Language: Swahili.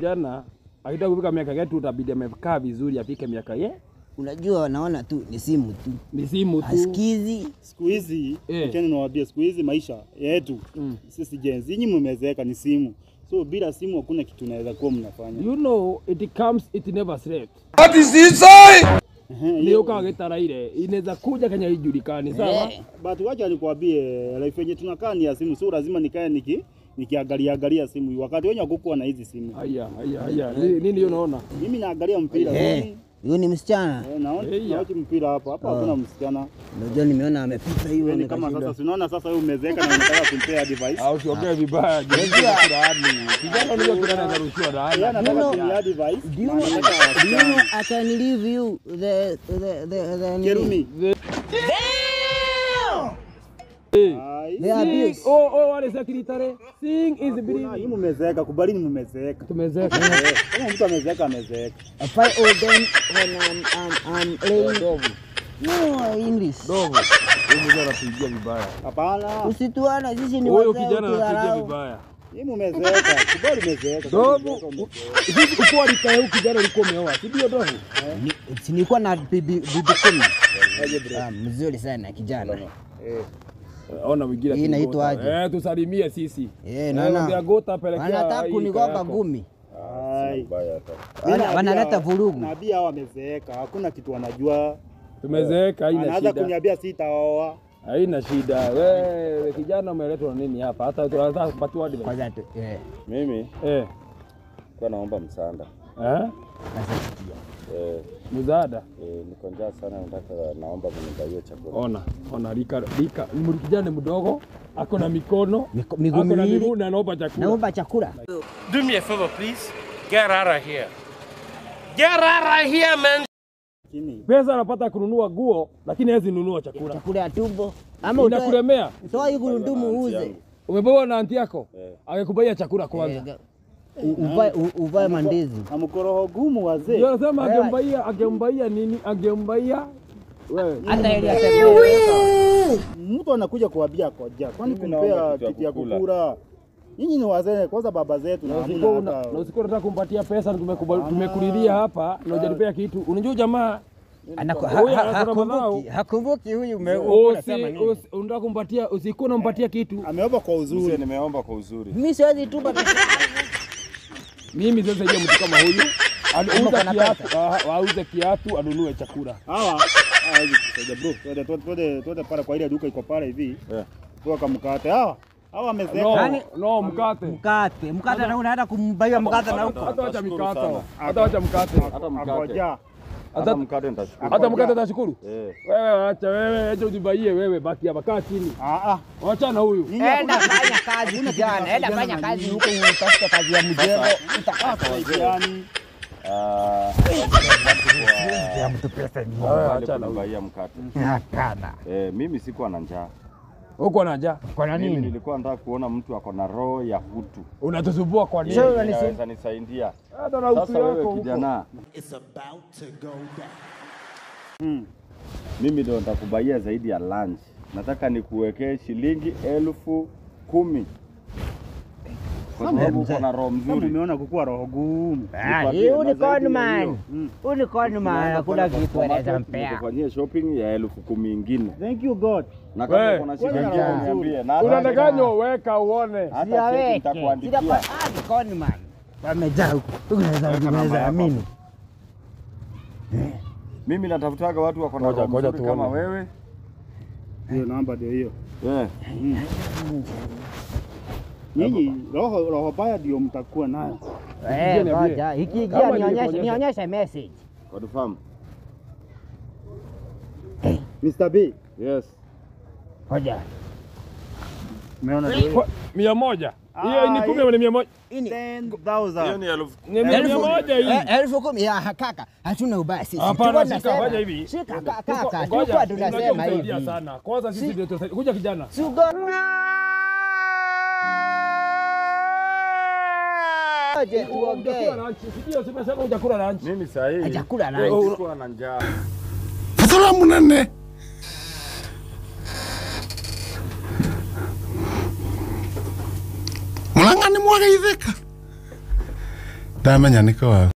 kijana akitaka kufika miaka yetu utabidi amekaa vizuri afike miaka ye. Unajua wanaona tu ni simu tu. Ni simu tu. Asikizi. Siku hizi, acheni niwaambie siku hizi maisha yetu. Sisi jenzi nyinyi mmezeeka ni simu. So bila simu hakuna kitu naweza kuwa mnafanya. You know it comes it never slept. What is this say? Leo kama getara ile inaweza kuja kanya ijulikane sawa. But wacha nikwambie life yenye tunakaa ni ya simu. So lazima nikae nikiangalia simu wakati wenye kukuwa na hizi simu. Haya. Nini unaona? Mimi naangalia mpira. Huyo ni msichana. Naona mpira hapa hakuna msichana. Unajua nimeona amepita hiyo ni kama sasa unaona sasa wewe umezeeka na unataka kumpea advice. Au usiongee vibaya. Kijana unajua kuna anarushwa na haya. Anataka kumpea advice. Do you know I can leave you the Kerumi. They abuse. Wale secretary. Sing is believing. Ni mmezeeka, kubalini mmezeeka. Tumezeeka. Kama mtu amezeeka amezeeka. I fight all them when I'm playing. No English. Dogo. Wewe ndio unapigia vibaya. Hapana. Usituana sisi ni wazee. Wewe kijana unapigia vibaya. Yeye mmezeeka, kubali mmezeeka. Dogo. Hivi uko alikae huko kijana ulikuwa umeoa. Si ndio dogo? Nilikuwa na bibi 10. Mzuri sana kijana. Ona mwingine hii inaitwa aje? Tusalimie sisi. Ndio gota pelekea. Anataka kunigonga ngumi. Mbaya Wanaleta vurugu. Nabii hao wamezeeka, hakuna kitu wanajua. Tumezeeka haina shida. Anaanza kuniambia sitaoa. Haina shida. Wewe kijana umeletwa nini hapa? Hata tunataka kupatiwa advice. Kwanza tu mimi kwa naomba msaada. Msaada? Niko njaa sana naomba mnigawie chakula. Ona lika ni kijana mdogo, ako na mikono, miguu miwili na naomba chakula. Naomba chakula. Do me a favor please. Get out of here. Get out of here man. Pesa anapata kununua nguo lakini hawezi nunua chakula. Chakula ya tumbo. Ama unakulemea. Toa hiyo gurudumu uuze. Umepewa na anti yako? Angekubaia chakula kwanza. Uvae mandizi. Amkoroho gumu wazee. Ndio nasema angembaia nini? Angembaia wewe. Hata ile atembea. Mtu anakuja kuambia koja. Kwani kumpea kitu ya kukula? Nyinyi ni wazee kwanza baba zetu na usiku unataka kumpatia pesa tumekulilia hapa na hujanipea kitu. Unajua jamaa hakumbuki huyu unasema nini? Unataka kumpatia usiku unampatia kitu. Ameomba kwa uzuri. Nimeomba kwa uzuri. Mimi siwezi tupa pesa. Mimi sasa hiyo mtu kama huyu auze kiatu anunue chakula. Hawa bro, twende pale kwa ile duka iko pale hivi. Kwa kamkate hawa wamezeeka. No mkate. Mkate na unaenda kumbaia mkate na huko. Hata acha mkate. Hata mkate. Hata mkate nitashukuru. Hata mkate nitashukuru? Wewe acha wewe, acha ujibaie wewe, baki hapa kaa chini. Acha na huyu. Enda fanya kazi kijana, enda fanya kazi huko utafute kazi ya mjengo. Utakasaidiani. Ya mtu pesa ni. Acha na huyu mkate. Hapana. Mimi sikuwa na njaa. Uko na njaa? Kwa nini? Mimi nilikuwa nataka kuona mtu ako na roho ya hutu. Unatusumbua kwa nini? Unaweza nisaidia. Hata na utu yako kijana. It's about to go down. Mimi ndio nitakubaia zaidi ya lunch. Nataka nikuwekee shilingi 10,000. Kwa sababu uko na roho mzuri. Umeona kukua roho gumu. Unicorn man hakuna kitu anaweza mpea. Nikufanyie shopping ya 10,000 nyingine. Thank you God. Na kama kuna shida nyingine niambie. Unadanganywa weka uone. Hata cheki nitakuandikia. Unicorn man. Wamejaa huko. Unaweza amini. Mimi natafutaga watu wako na roho mzuri kama wewe. Hiyo namba ndio hiyo. Nyinyi roho baya ndio mtakuwa nayo. Ngoja, ikiingia nionyeshe message. Confirm. Mr. B. Yes. Ngoja. Umeona 100. Hiyo ni 10 au ni 100? 10,000. Hiyo ni 1000. Ni 100 hii. 10,000 ya kaka. Hatuna ubaya sisi. Hapana, fanya hivi. Shika kaka. Tulikuwa tunasema hivi. Sana. Kwanza sisi ndio tusaidia. Kuja kijana. Aje tuongee. Sio sema hujakula lunch. Mimi sahihi. Hajakula lunch. Nilikuwa na njaa. Salamu nene. Mulangani mwaga itheka. ndamenya niko waku